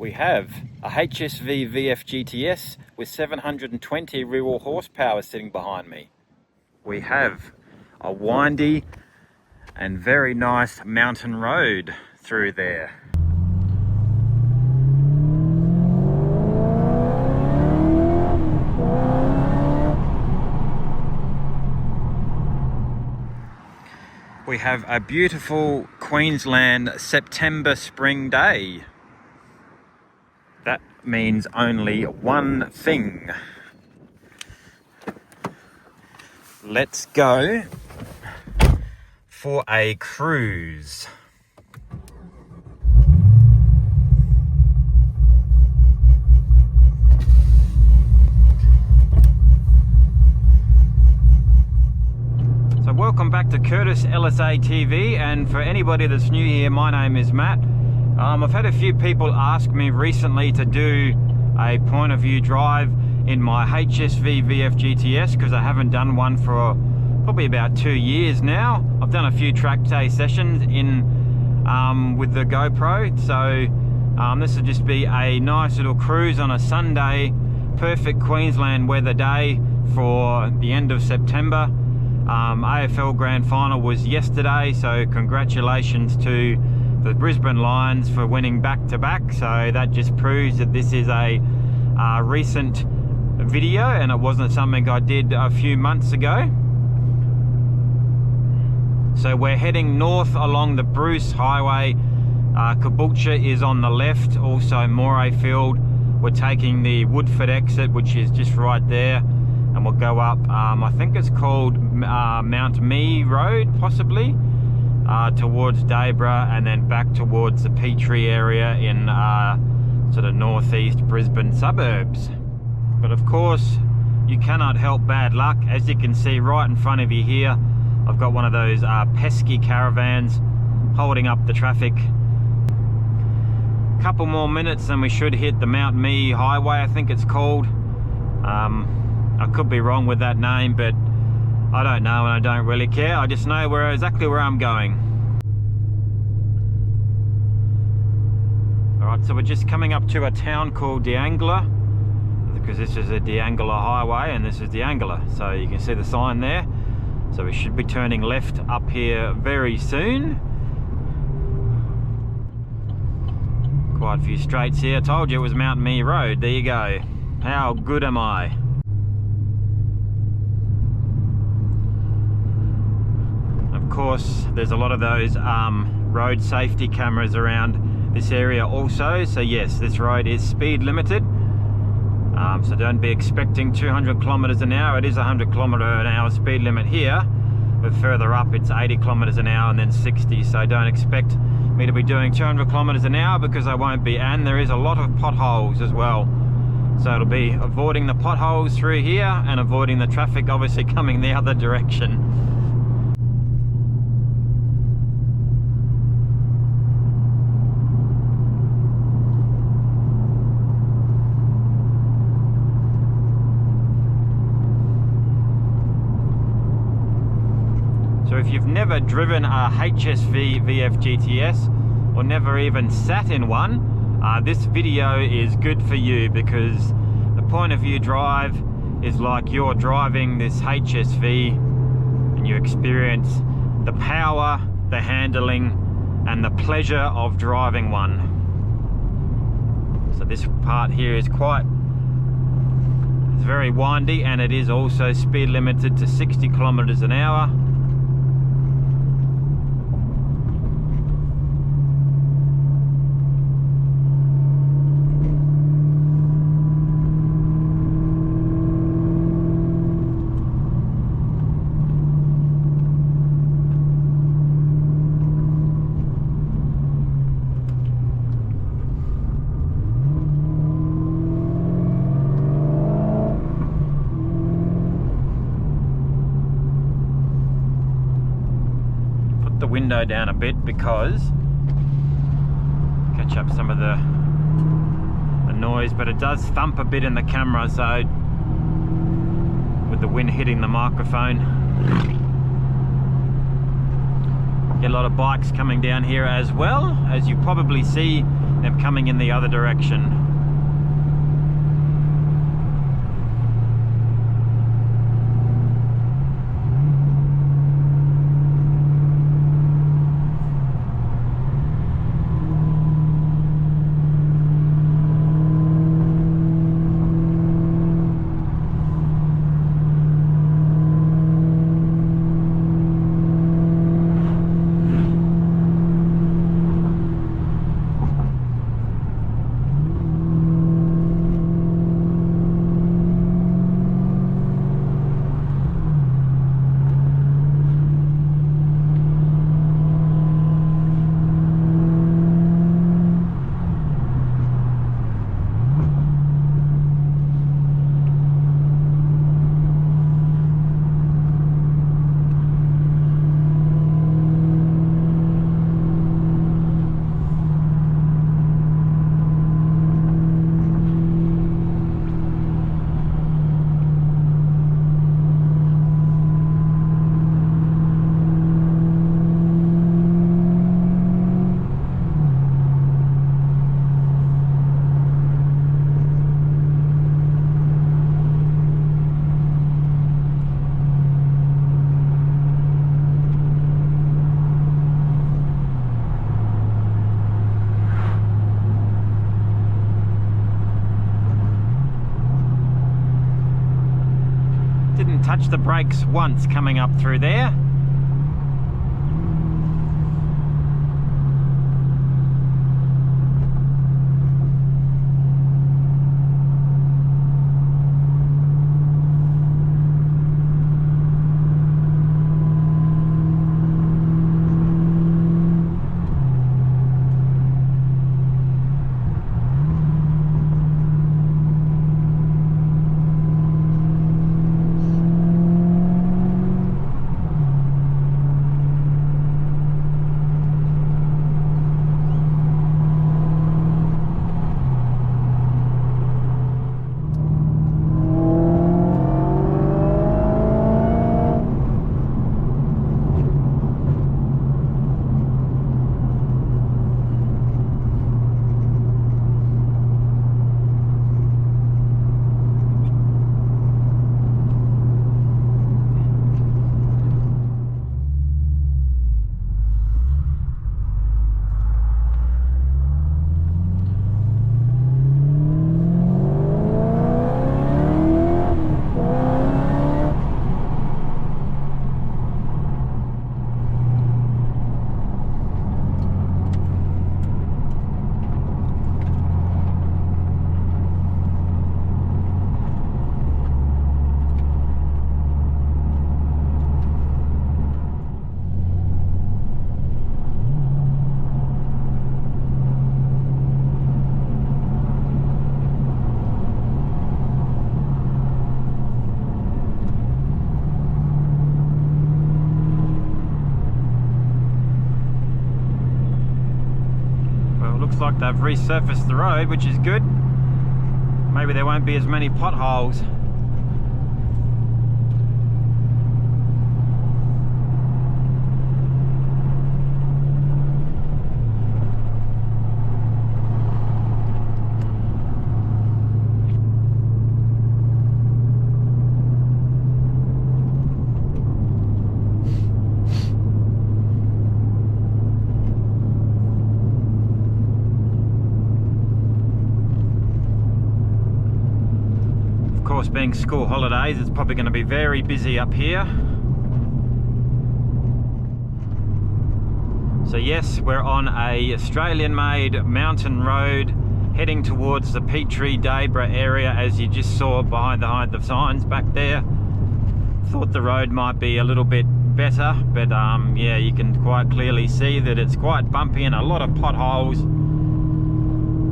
We have a HSV VF GTS with 720 rear-wheel horsepower sitting behind me. We have a windy and very nice mountain road through there. We have a beautiful Queensland September spring day. That means only one thing. Let's go for a cruise. So welcome back to Curtis LSA TV, and for anybody that's new here, my name is Matt. I've had a few people ask me recently to do a point of view drive in my HSV VF GTS because I haven't done one for probably about 2 years now. I've done a few track day sessions in with the GoPro, so this will just be a nice little cruise on a Sunday, perfect Queensland weather day for the end of September. AFL Grand Final was yesterday, so congratulations to the Brisbane Lions for winning back-to-back. So that just proves that this is a recent video and it wasn't something I did a few months ago. So we're heading north along the Bruce Highway. Caboolture is on the left, also Morayfield. We're taking the Woodford exit, which is just right there, and we'll go up, I think it's called Mount Mee Road, possibly, towards Daybra, and then back towards the Petrie area in sort of northeast Brisbane suburbs. But of course, you cannot help bad luck. As you can see right in front of you here, I've got one of those Pesky Caravans holding up the traffic. Couple more minutes and we should hit the Mount Mee Highway, I think it's called. I could be wrong with that name, but I don't know and I don't really care. I just know exactly where I'm going. Alright, so we're just coming up to a town called D'Angela, because this is a D'Angela highway and this is D'Angela. So you can see the sign there. So we should be turning left up here very soon. Quite a few straights here. I told you it was Mount Mee Road. There you go. How good am I? Of course, there's a lot of those road safety cameras around this area also. So yes, this road is speed limited. So don't be expecting 200 kilometers an hour. It is 100 kilometer an hour speed limit here, but further up it's 80 kilometers an hour and then 60. So don't expect me to be doing 200 kilometers an hour because I won't be. And there is a lot of potholes as well. So it'll be avoiding the potholes through here and avoiding the traffic obviously coming the other direction. So if you've never driven a HSV VF GTS or never even sat in one, this video is good for you, because the point of view drive is like you're driving this HSV and you experience the power, the handling and the pleasure of driving one. So this part here is it's very windy, and it is also speed limited to 60 kilometers an hour. Window down a bit because catch up some of the noise, but it does thump a bit in the camera, so with the wind hitting the microphone. Get a lot of bikes coming down here as well. As you probably see them coming in the other direction. Didn't touch the brakes once coming up through there. Like they've resurfaced the road, which is good. Maybe there won't be as many potholes. Being school holidays, it's probably going to be very busy up here. So yes, we're on a Australian-made mountain road heading towards the Petrie Daybra area, as you just saw behind the signs back there. Thought the road might be a little bit better, but yeah, you can quite clearly see that it's quite bumpy and a lot of potholes.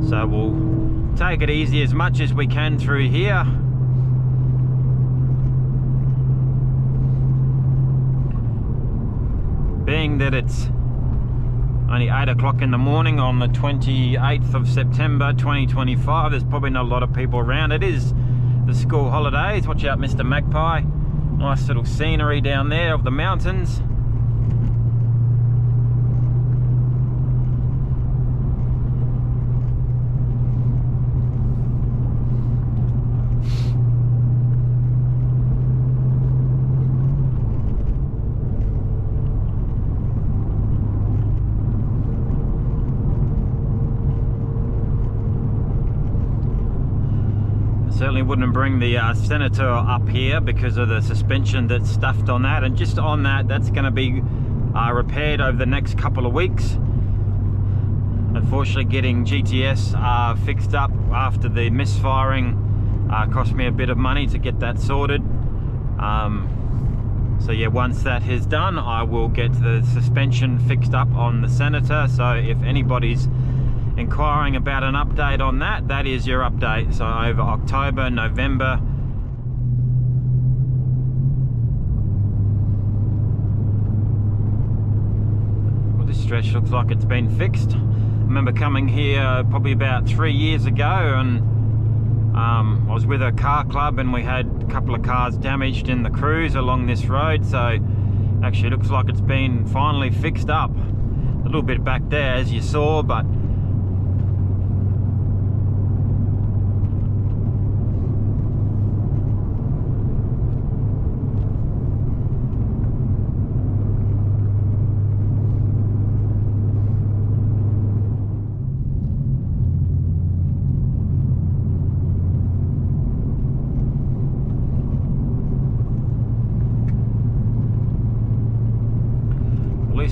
So we'll take it easy as much as we can through here. Being that it's only 8 o'clock in the morning on the 28th of September 2025, there's probably not a lot of people around. It is the school holidays. Watch out, Mr. Magpie. Nice little scenery down there of the mountains. Certainly wouldn't bring the Senator up here because of the suspension that's stuffed on that, and just on that, that's going to be repaired over the next couple of weeks. Unfortunately, getting GTS fixed up after the misfiring cost me a bit of money to get that sorted. So yeah, once that is done, I will get the suspension fixed up on the Senator. So if anybody's inquiring about an update on that, that is your update. So over October, November, well, this stretch looks like it's been fixed. I remember coming here probably about 3 years ago, and I was with a car club and we had a couple of cars damaged in the cruise along this road. So actually looks like it's been finally fixed up. A little bit back there as you saw, but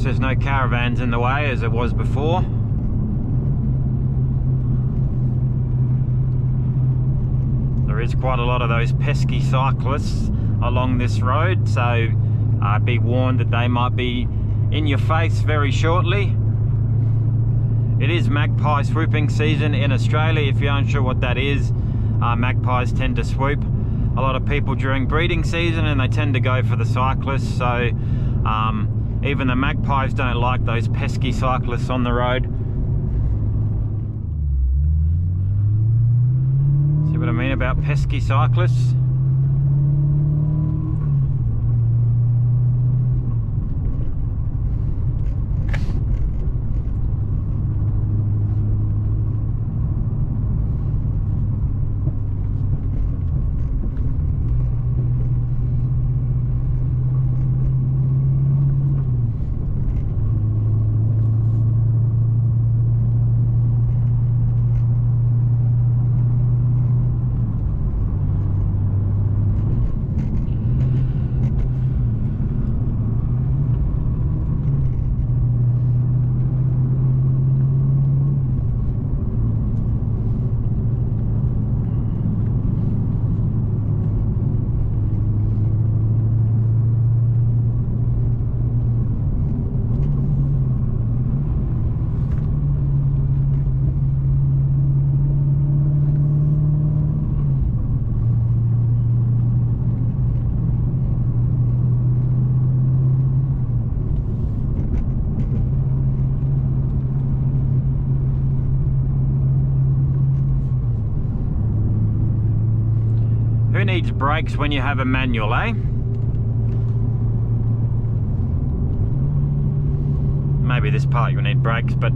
there's no caravans in the way as it was before. There is quite a lot of those pesky cyclists along this road, so be warned that they might be in your face very shortly. It is magpie swooping season in Australia. If you're unsure what that is, magpies tend to swoop a lot of people during breeding season, and they tend to go for the cyclists. So even the magpies don't like those pesky cyclists on the road. See what I mean about pesky cyclists? Who needs brakes when you have a manual, eh? Maybe this part you'll need brakes, but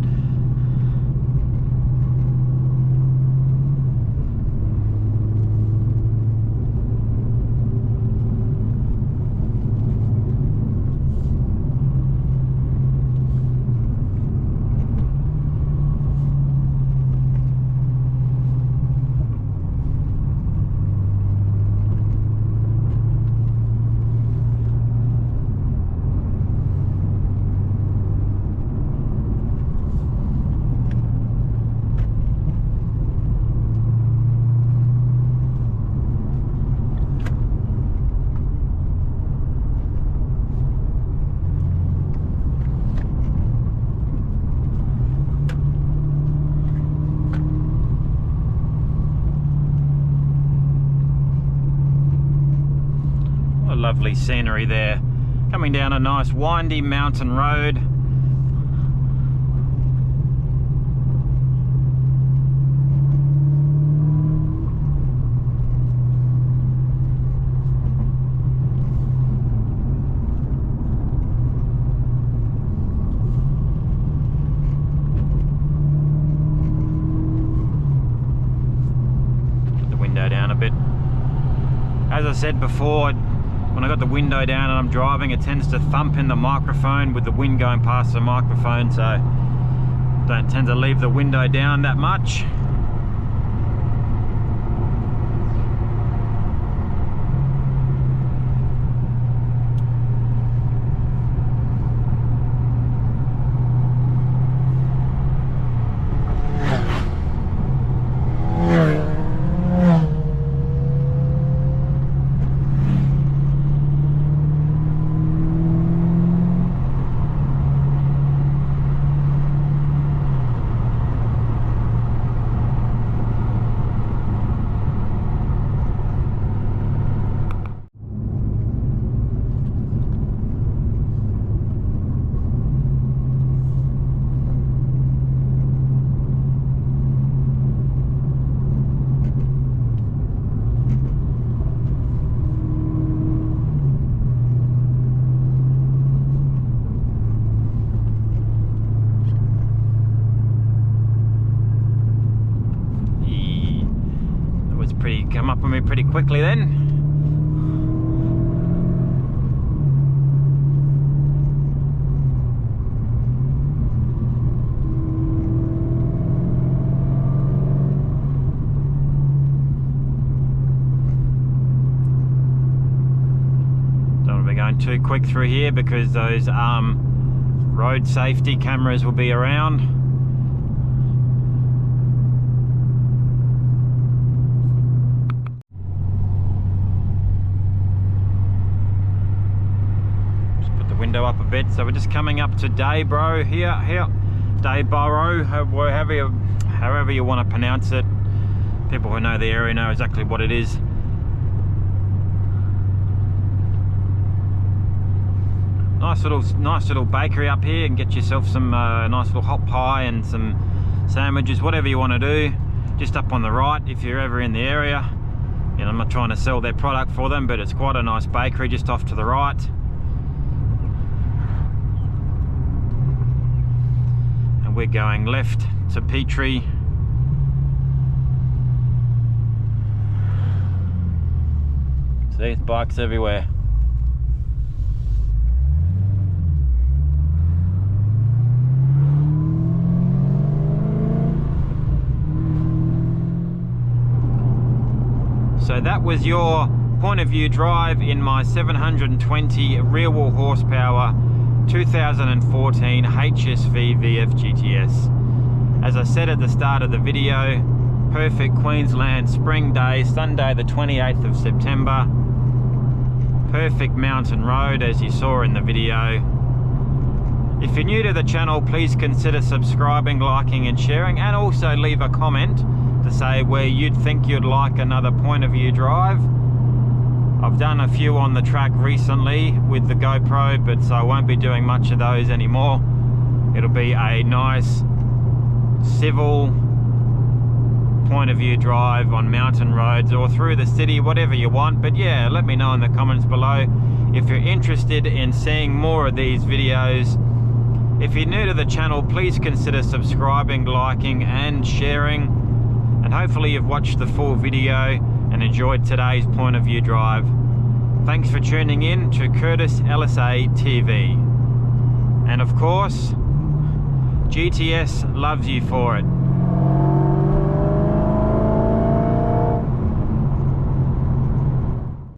lovely scenery there. Coming down a nice windy mountain road. Put the window down a bit. As I said before, when I got the window down and I'm driving, it tends to thump in the microphone with the wind going past the microphone, so don't tend to leave the window down that much. come up with me pretty quickly then. Going too quick through here because those road safety cameras will be around. Just put the window up a bit. So we're just coming up to Dayboro here, Dayboro, however you want to pronounce it. People who know the area know exactly what it is. Nice little bakery up here, and get yourself some nice little hot pie and some sandwiches, whatever you want to do. Just up on the right if you're ever in the area. You know, I'm not trying to sell their product for them, but it's quite a nice bakery just off to the right. And we're going left to Petrie. See, bikes everywhere. So that was your point of view drive in my 720 rear wheel horsepower 2014 HSV VF GTS. As I said at the start of the video, perfect Queensland spring day, Sunday the 28th of September. Perfect mountain road as you saw in the video. If you're new to the channel, please consider subscribing, liking and sharing, and also leave a comment to say where you'd think you'd like another point of view drive. I've done a few on the track recently with the GoPro, but so I won't be doing much of those anymore. It'll be a nice civil point of view drive on mountain roads or through the city, whatever you want. But yeah, let me know in the comments below if you're interested in seeing more of these videos. If you're new to the channel, please consider subscribing, liking and sharing. And hopefully you've watched the full video and enjoyed today's point of view drive. Thanks for tuning in to Curtis LSA TV. And of course, GTS loves you for it.